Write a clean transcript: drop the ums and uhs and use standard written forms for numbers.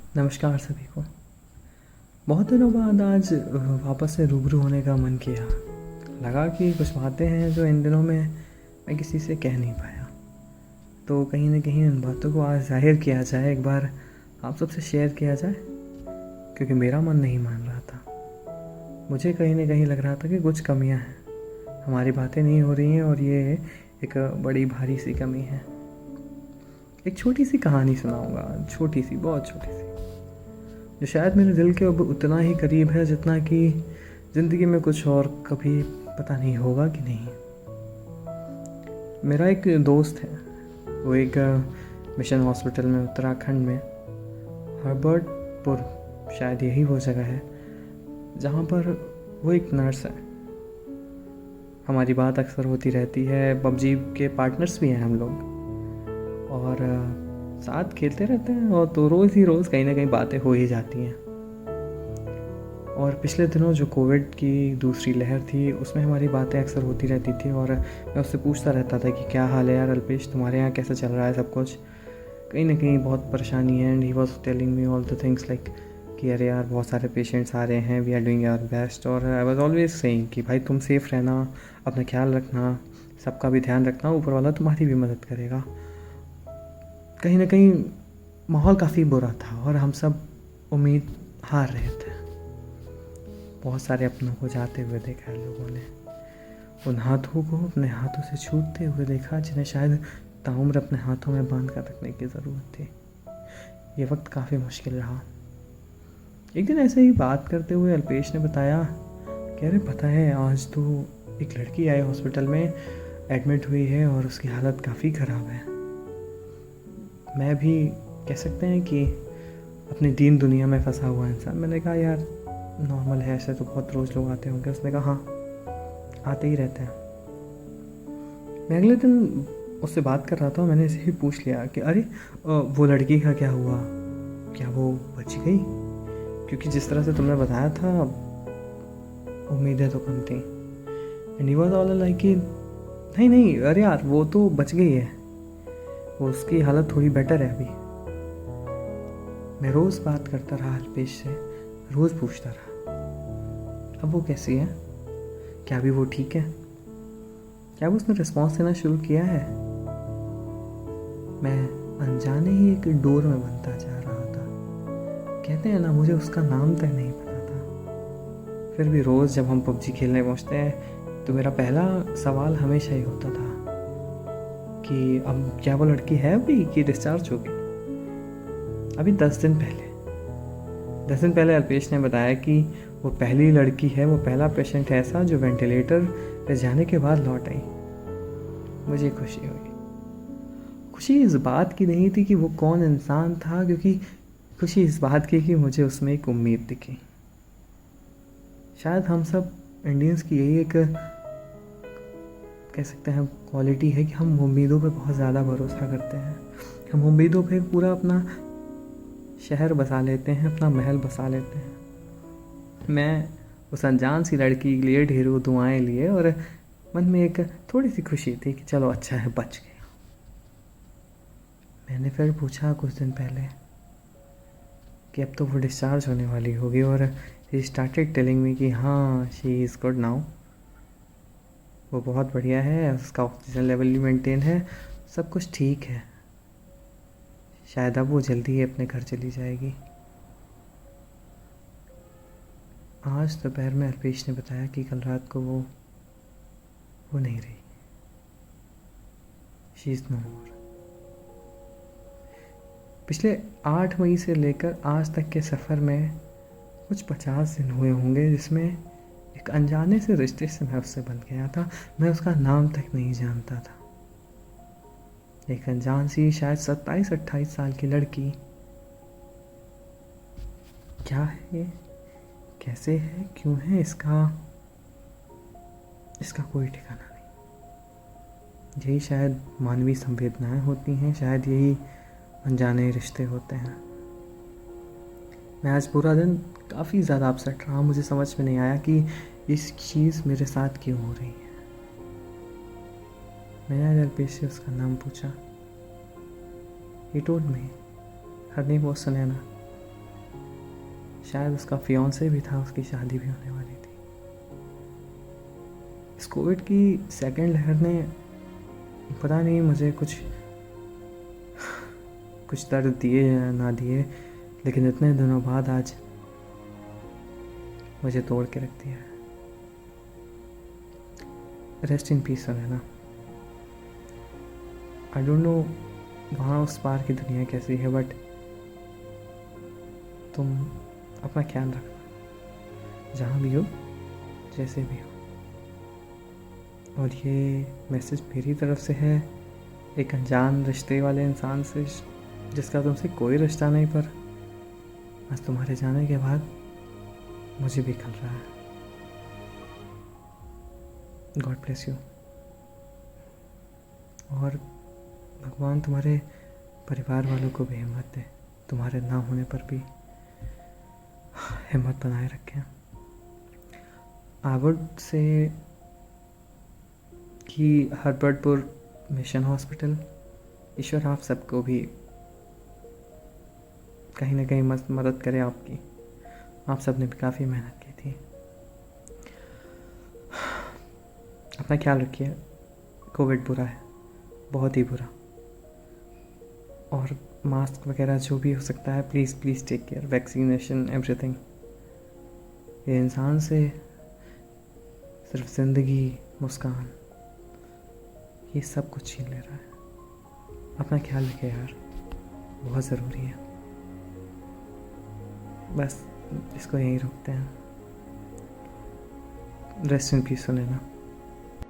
नमस्कार सभी को। बहुत दिनों बाद आज वापस से रूबरू होने का मन किया। लगा कि कुछ बातें हैं जो इन दिनों में मैं किसी से कह नहीं पाया, तो कहीं ना कहीं उन बातों को आज जाहिर किया जाए, एक बार आप सबसे शेयर किया जाए, क्योंकि मेरा मन नहीं मान रहा था। मुझे कहीं ना कहीं लग रहा था कि कुछ कमियां हैं, हमारी बातें नहीं हो रही हैं और ये एक बड़ी भारी सी कमी है। एक छोटी सी कहानी सुनाऊंगा, छोटी सी, बहुत छोटी सी, जो शायद मेरे दिल के अब उतना ही करीब है जितना कि ज़िंदगी में कुछ और कभी पता नहीं होगा कि नहीं। मेरा एक दोस्त है, वो एक मिशन हॉस्पिटल में उत्तराखंड में, हर्बर्टपुर शायद यही वो जगह है जहाँ पर वो एक नर्स है। हमारी बात अक्सर होती रहती है, पबजी के पार्टनर्स भी हैं हम लोग, और साथ खेलते रहते हैं, और तो रोज़ ही रोज़ कहीं ना कहीं बातें हो ही जाती हैं। और पिछले दिनों जो कोविड की दूसरी लहर थी, उसमें हमारी बातें अक्सर होती रहती थी, और मैं उससे पूछता रहता था कि क्या हाल है यार अल्पेश, तुम्हारे यहाँ कैसे चल रहा है सब कुछ। कहीं ना कहीं बहुत परेशानी है, and he was telling me all the things like कि अरे यार बहुत सारे पेशेंट्स आ रहे हैं, we are doing our best. और आई वॉज ऑलवेज सेइंग कि भाई तुम सेफ़ रहना, अपना ख्याल रखना, सबका भी ध्यान रखना, ऊपर वाला तुम्हारी भी मदद करेगा। कहीं ना कहीं माहौल काफ़ी बुरा था और हम सब उम्मीद हार रहे थे। बहुत सारे अपनों को जाते हुए देखा है लोगों ने, उन हाथों को अपने हाथों से छूटते हुए देखा जिन्हें शायद ताउम्र अपने हाथों में बांध कर रखने की ज़रूरत थी। ये वक्त काफ़ी मुश्किल रहा। एक दिन ऐसे ही बात करते हुए अल्पेश ने बताया कि अरे पता है, आज तो एक लड़की आई हॉस्पिटल में, एडमिट हुई है और उसकी हालत काफ़ी ख़राब है। मैं भी कह सकते हैं कि अपनी दीन दुनिया में फंसा हुआ इंसान, मैंने कहा यार नॉर्मल है, ऐसे तो बहुत रोज़ लोग आते होंगे। उसने कहा हाँ, आते ही रहते हैं। मैं अगले दिन उससे बात कर रहा था, मैंने इसे ही पूछ लिया कि अरे वो लड़की का क्या हुआ, क्या वो बच गई? क्योंकि जिस तरह से तुमने बताया था उम्मीदें तो कम थी। And he was all like कि नहीं नहीं, अरे यार वो तो बच गई है, वो उसकी हालत थोड़ी बेटर है अभी। मैं रोज़ बात करता रहा अल्पेश से, रोज़ पूछता रहा अब वो कैसी है, क्या अभी वो ठीक है, क्या वो उसने रिस्पॉन्स देना शुरू किया है। मैं अनजाने ही एक डोर में बनता जा रहा था। कहते हैं ना, मुझे उसका नाम तक नहीं पता था। फिर भी रोज़ जब हम पबजी खेलने पहुंचते हैं तो मेरा पहला सवाल हमेशा ही होता था कि अब क्या वो लड़की है अभी कि डिस्चार्ज होगी। अभी 10 दिन पहले अल्पेश ने बताया कि वो पहली लड़की है, वो पहला पेशेंट है ऐसा जो वेंटिलेटर पे जाने के बाद लौट आई। मुझे खुशी हुई। खुशी इस बात की नहीं थी कि वो कौन इंसान था, क्योंकि खुशी इस बात की कि मुझे उसमें एक उम्मीद दिखी। शायद हम सब इंडियंस की यही एक कह सकते हैं क्वालिटी है कि हम उम्मीदों पे बहुत ज़्यादा भरोसा करते हैं। हम उम्मीदों पे पूरा अपना शहर बसा लेते हैं, अपना महल बसा लेते हैं। मैं उस अनजान सी लड़की के लिए ढेरों दुआएं लिए, और मन में एक थोड़ी सी खुशी थी कि चलो अच्छा है, बच गया। मैंने फिर पूछा कुछ दिन पहले कि अब तो वो डिस्चार्ज होने वाली होगी, और ही स्टार्टेड टेलिंग मी कि हाँ शी इज़ गुड नाउ, वो बहुत बढ़िया है, उसका ऑक्सीजन लेवल भी मेंटेन है, सब कुछ ठीक है, शायद अब वो जल्दी ही अपने घर चली जाएगी। आज दोपहर में अल्पेश ने बताया कि कल रात को वो नहीं रही, शी इज़ नो मोर। पिछले 8 मई से लेकर आज तक के सफ़र में कुछ 50 दिन हुए होंगे, जिसमें एक अनजाने से रिश्ते से मैं उससे बन गया था। मैं उसका नाम तक नहीं जानता था। एक अनजान सी शायद 27-28 साल की लड़की, क्या है, कैसे है, क्यों है, इसका कोई ठिकाना नहीं। यही शायद मानवीय संवेदनाएं होती हैं, शायद यही अनजाने रिश्ते होते हैं। मैं आज पूरा दिन काफ़ी ज़्यादा अपसेट रहा। मुझे समझ में नहीं आया कि इस चीज़ मेरे साथ क्यों हो रही है। मैंने आज अल्पेश से उसका नाम पूछा। He told me her name was Sunaina. शायद उसका फियांसे भी था, उसकी शादी भी होने वाली थी। इस कोविड की सेकेंड लहर ने पता नहीं मुझे कुछ दर्द दिए या ना दिए, लेकिन इतने दिनों बाद आज मुझे तोड़ के रख दिया है। Rest in peace Sunaina. I don't know वहाँ उस पार की दुनिया कैसी है, बट तुम अपना ख्याल रखना, जहाँ भी हो, जैसे भी हो। और ये मैसेज मेरी तरफ से है एक अनजान रिश्ते वाले इंसान से, जिसका तुमसे कोई रिश्ता नहीं, पर आज तुम्हारे जाने के बाद मुझे भी खल रहा है। God bless you. और भगवान तुम्हारे परिवार वालों को भी हिम्मत दे, तुम्हारे ना होने पर भी हिम्मत बनाए रखें। आई वुड से कि हरबर्टपुर मिशन हॉस्पिटल, ईश्वर आप सबको भी कहीं ना कहीं मदद करे आपकी। आप सब ने भी काफ़ी मेहनत की थी। अपना ख्याल रखिए। कोविड बुरा है, बहुत ही बुरा। और मास्क वगैरह जो भी हो सकता है, please please take care. Vaccination, everything. ये इंसान से सिर्फ ज़िंदगी, मुस्कान, ये सब कुछ छीन ले रहा है। अपना ख्याल रखिए यार, बहुत ज़रूरी है। बस इसको यहीं रोकते हैं। Rest in peace Sunaina.